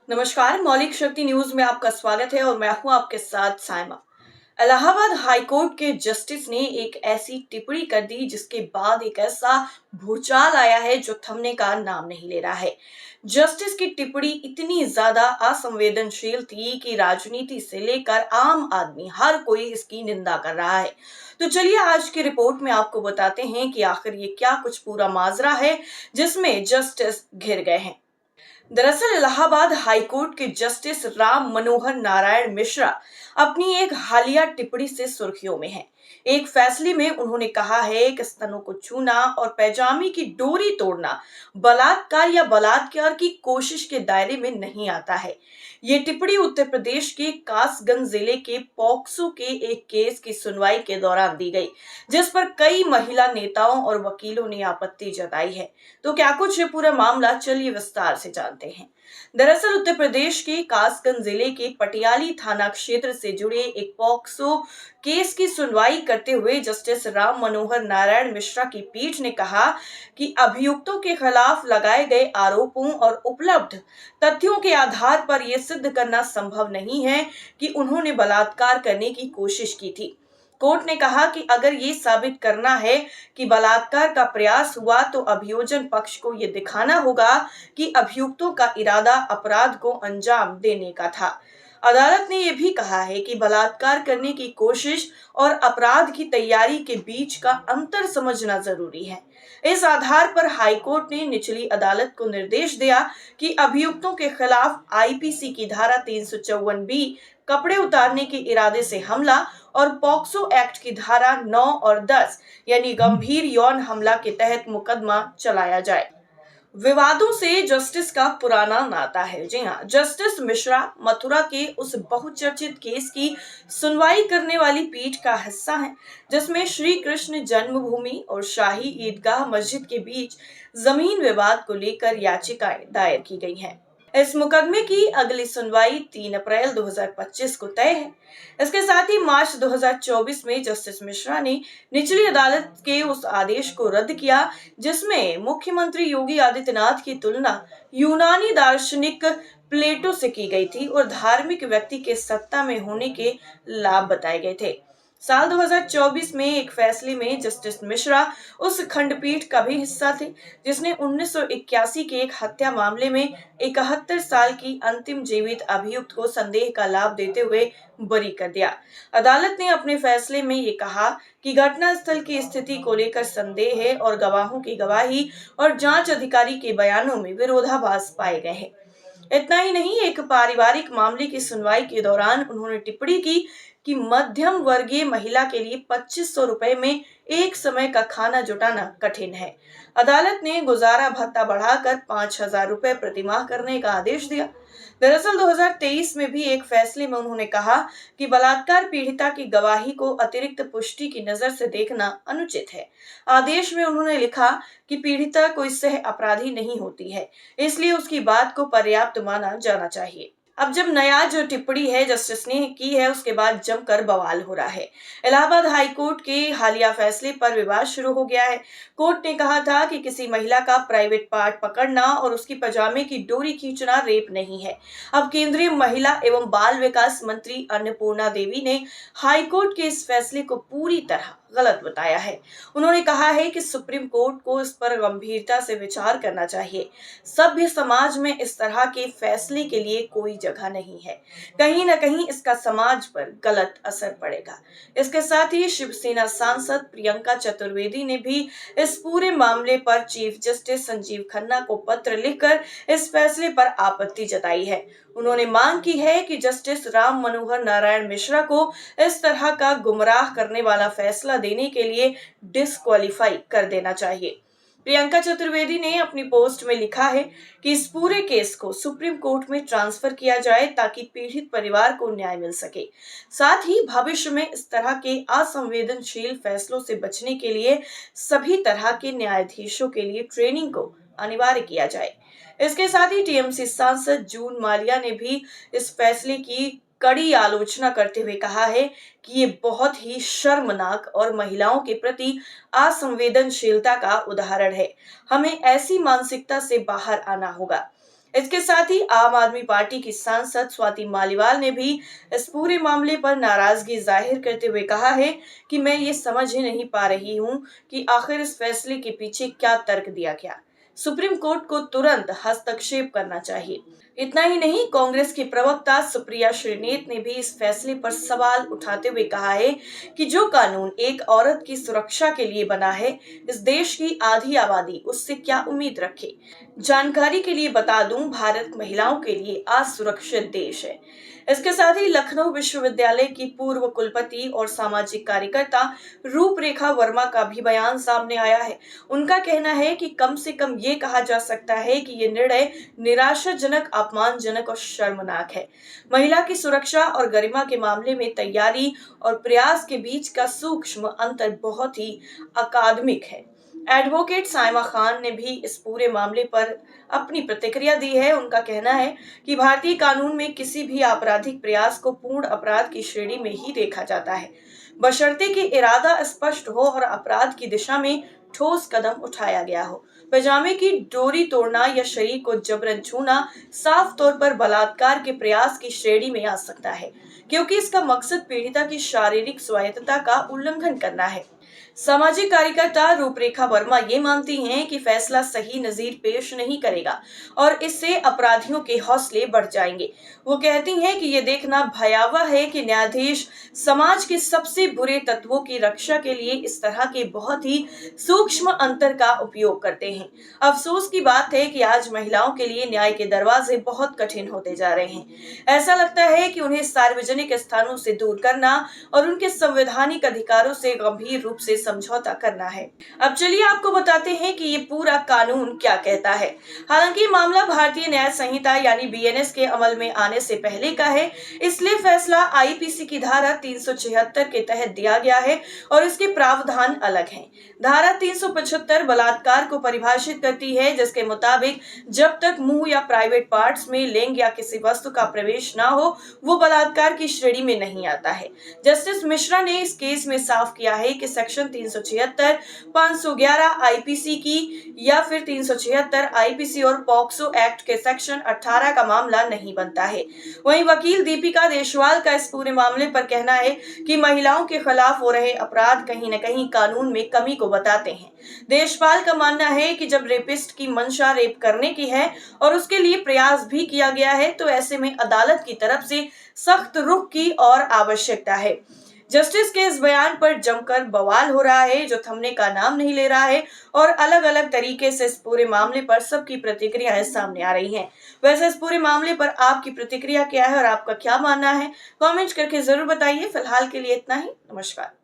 नमस्कार। मौलिक शक्ति न्यूज में आपका स्वागत है और मैं हूं आपके साथ साइमा। इलाहाबाद हाई कोर्ट के जस्टिस ने एक ऐसी टिप्पणी कर दी जिसके बाद एक ऐसा भूचाल आया है जो थमने का नाम नहीं ले रहा है। जस्टिस की टिप्पणी इतनी ज्यादा असंवेदनशील थी कि राजनीति से लेकर आम आदमी हर कोई इसकी निंदा कर रहा है। तो चलिए आज की रिपोर्ट में आपको बताते हैं कि आखिर ये क्या कुछ पूरा माजरा है जिसमें जस्टिस घिर गए हैं। दरअसल इलाहाबाद हाईकोर्ट के जस्टिस राम मनोहर नारायण मिश्रा अपनी एक हालिया टिप्पणी से सुर्खियों में हैं। एक फैसले में उन्होंने कहा है कि स्तनों को छूना और पैजामे की डोरी तोड़ना बलात्कार या बलात्कार की कोशिश के दायरे में नहीं आता है। ये टिप्पणी उत्तर प्रदेश के कासगंज जिले के पॉक्सो के एक केस की सुनवाई के दौरान दी गई, जिस पर कई महिला नेताओं और वकीलों ने आपत्ति जताई है। तो क्या कुछ ये पूरा मामला, चलिए विस्तार से जानते हैं। दरअसल उत्तर प्रदेश के कासगंज जिले के पटियाली थाना क्षेत्र से जुड़े एक पॉक्सो केस की सुनवाई करते हुए जस्टिस राम मनोहर नारायण मिश्रा की पीठ ने कहा कि अभियुक्तों के खिलाफ लगाए गए आरोपों और उपलब्ध तथ्यों के आधार पर यह सिद्ध करना संभव नहीं है कि उन्होंने बलात्कार करने की कोशिश की थी। कोर्ट ने कहा कि अगर ये साबित करना है कि बलात्कार का प्रयास हुआ तो अभियोजन पक्ष को ये दिखाना होगा कि अभियुक्तों का इरादा अपराध को अंजाम देने का था। अदालत ने यह भी कहा है कि बलात्कार करने की कोशिश और अपराध की तैयारी के बीच का अंतर समझना जरूरी है। इस आधार पर हाईकोर्ट ने निचली अदालत को निर्देश दिया कि अभियुक्तों के खिलाफ आईपीसी की धारा 354 बी कपड़े उतारने के इरादे से हमला और पॉक्सो एक्ट की धारा 9 और 10 यानी गंभीर यौन हमला के तहत मुकदमा चलाया जाए। विवादों से जस्टिस का पुराना नाता है। जी हाँ, जस्टिस मिश्रा मथुरा के उस बहुचर्चित केस की सुनवाई करने वाली पीठ का हिस्सा हैं, जिसमें श्री कृष्ण जन्मभूमि और शाही ईदगाह मस्जिद के बीच जमीन विवाद को लेकर याचिकाएं दायर की गई हैं। इस मुकदमे की अगली सुनवाई 3 अप्रैल 2025 को तय है। इसके साथ ही मार्च 2024 में जस्टिस मिश्रा ने निचली अदालत के उस आदेश को रद्द किया जिसमें मुख्यमंत्री योगी आदित्यनाथ की तुलना यूनानी दार्शनिक प्लेटो से की गई थी और धार्मिक व्यक्ति के सत्ता में होने के लाभ बताए गए थे। साल 2024 में एक फैसले में जस्टिस मिश्रा उस खंडपीठ का भी हिस्सा थे जिसने 1981 के एक हत्या मामले में 71 साल की अंतिम जीवित अभियुक्त को संदेह का लाभ देते हुए बरी कर दिया। अदालत ने अपने फैसले में ये कहा कि घटनास्थल की स्थिति को लेकर संदेह है और गवाहों की गवाही और जांच अधिकारी के बयानों में विरोधाभास पाए गए हैं। इतना ही नहीं, एक पारिवारिक मामले की सुनवाई के दौरान उन्होंने टिप्पणी की कि मध्यम वर्गीय महिला के लिए 2500 रुपए में एक समय का खाना जुटाना कठिन है। अदालत ने गुजारा भत्ता बढ़ाकर 5000 रुपए प्रतिमाह करने का आदेश दिया। दरअसल 2023 में भी एक फैसले में उन्होंने कहा कि बलात्कार पीड़िता की गवाही को अतिरिक्त पुष्टि की नजर से देखना अनुचित है। आदेश में उन्होंने लिखा कि पीड़िता कोई सह अपराधी नहीं होती है, इसलिए उसकी बात को पर्याप्त माना जाना चाहिए। अब जब नया जो टिप्पणी है जस्टिस ने की है उसके बाद जमकर बवाल हो रहा है। इलाहाबाद हाई कोर्ट के हालिया फैसले पर विवाद शुरू हो गया है। कोर्ट ने कहा था कि किसी महिला का प्राइवेट पार्ट पकड़ना और उसकी पजामे की डोरी खींचना रेप नहीं है। अब केंद्रीय महिला एवं बाल विकास मंत्री अन्नपूर्णा देवी ने हाई कोर्ट के इस फैसले को पूरी तरह गलत बताया है। उन्होंने कहा है कि सुप्रीम कोर्ट को इस पर गंभीरता से विचार करना चाहिए। सभ्य समाज में इस तरह के फैसले के लिए कोई जगह नहीं है। कहीं न कहीं इसका समाज पर गलत असर पड़ेगा। इसके साथ ही शिवसेना सांसद प्रियंका चतुर्वेदी ने भी इस पूरे मामले पर चीफ जस्टिस संजीव खन्ना को पत्र लिखकर इस फैसले पर आपत्ति जताई है। उन्होंने मांग की है कि जस्टिस राम मनोहर नारायण मिश्रा को इस तरह का गुमराह करने वाला फैसला देने के लिए डिस्क्वालीफाई कर देना चाहिए। प्रियंका चतुर्वेदी ने अपनी पोस्ट में लिखा है कि इस पूरे केस को सुप्रीम कोर्ट में ट्रांसफर किया जाए ताकि पीड़ित परिवार को न्याय मिल सके। साथ ही भविष्य में इस तरह के असंवेदनशील फैसलों से बचने के लिए सभी तरह के न्यायाधीशों के लिए ट्रेनिंग को अनिवार्य किया जाए। इसके साथ ही टीएमसी सांसद जून मालिया ने भी इस फैसले की कड़ी आलोचना करते हुए कहा है कि ये बहुत ही शर्मनाक और महिलाओं के प्रति असंवेदनशीलता का उदाहरण है। हमें ऐसी मानसिकता से बाहर आना होगा। इसके साथ ही आम आदमी पार्टी की सांसद स्वाति मालीवाल ने भी इस पूरे मामले पर नाराजगी जाहिर करते हुए कहा है कि मैं ये समझ ही नहीं पा रही हूँ कि आखिर इस फैसले के पीछे क्या तर्क दिया गया। सुप्रीम कोर्ट को तुरंत हस्तक्षेप करना चाहिए। इतना ही नहीं, कांग्रेस की प्रवक्ता सुप्रिया श्रीनेत ने भी इस फैसले पर सवाल उठाते हुए कहा है कि जो कानून एक औरत की सुरक्षा के लिए बना है, इस देश की आधी आबादी उससे क्या उम्मीद रखे। जानकारी के लिए बता दूं, भारत महिलाओं के लिए असुरक्षित देश है। इसके साथ ही लखनऊ विश्वविद्यालय की पूर्व कुलपति और सामाजिक कार्यकर्ता रूपरेखा वर्मा का भी बयान सामने आया है। उनका कहना है कि कम से कम ये कहा जा सकता है कि ये निर्णय निराशाजनक, अपमानजनक और शर्मनाक है। महिला की सुरक्षा और गरिमा के मामले में तैयारी और प्रयास के बीच का सूक्ष्म अंतर बहुत ही अकादमिक है। एडवोकेट साइमा खान ने भी इस पूरे मामले पर अपनी प्रतिक्रिया दी है। उनका कहना है कि भारतीय कानून में किसी भी आपराधिक प्रयास को पूर्ण अपराध की श्रेणी में ही देखा जाता है, बशर्ते कि इरादा स्पष्ट हो और अपराध की दिशा में ठोस कदम उठाया गया हो। पैजामे की डोरी तोड़ना या शरीर को जबरन छूना साफ तौर पर बलात्कार के प्रयास की श्रेणी में आ सकता है, क्योंकि इसका मकसद पीड़िता की शारीरिक स्वायत्तता का उल्लंघन करना है। सामाजिक कार्यकर्ता रूपरेखा वर्मा ये मानती हैं कि फैसला सही नजीर पेश नहीं करेगा और इससे अपराधियों के हौसले बढ़ जाएंगे। वो कहती हैं कि ये देखना भयावह है कि न्यायाधीश समाज के सबसे बुरे तत्वों की रक्षा के लिए इस तरह के बहुत ही सूक्ष्म अंतर का उपयोग करते हैं। अफसोस की बात है कि आज महिलाओं के लिए न्याय के दरवाजे बहुत कठिन होते जा रहे हैं। ऐसा लगता है कि उन्हें सार्वजनिक स्थानों से दूर करना और उनके संवैधानिक अधिकारों से गंभीर रूप से समझौता करना है। अब चलिए आपको बताते हैं कि ये पूरा कानून क्या कहता है। हालांकि मामला भारतीय न्याय संहिता यानी बीएनएस के अमल में आने से पहले का है, इसलिए फैसला आईपीसी की धारा 376 के तहत दिया गया है और इसके प्रावधान अलग हैं। धारा 375 बलात्कार को परिभाषित करती है, जिसके मुताबिक जब तक मुंह या प्राइवेट पार्ट्स में लिंग या किसी वस्तु का प्रवेश ना हो, वो बलात्कार की श्रेणी में नहीं आता है। जस्टिस मिश्रा ने इस केस में साफ किया है कि सेक्शन 376, 511 आईपीसी की या फिर 376 आईपीसी और पॉक्सो एक्ट के सेक्शन 18 का मामला नहीं बनता है। वहीं वकील दीपिका देशवाल का इस पूरे मामले पर कहना है कि महिलाओं के खिलाफ हो रहे अपराध कहीं न कहीं कानून में कमी को बताते हैं। देशपाल का मानना है कि जब रेपिस्ट की मंशा रेप करने की है और उसके लिए प्रयास भी किया गया है, तो ऐसे में अदालत की तरफ से सख्त रुख की और आवश्यकता है। जस्टिस के इस बयान पर जमकर बवाल हो रहा है, जो थमने का नाम नहीं ले रहा है और अलग अलग तरीके से इस पूरे मामले पर सबकी प्रतिक्रियाएं सामने आ रही हैं। वैसे इस पूरे मामले पर आपकी प्रतिक्रिया क्या है और आपका क्या मानना है, कमेंट करके जरूर बताइए। फिलहाल के लिए इतना ही। नमस्कार।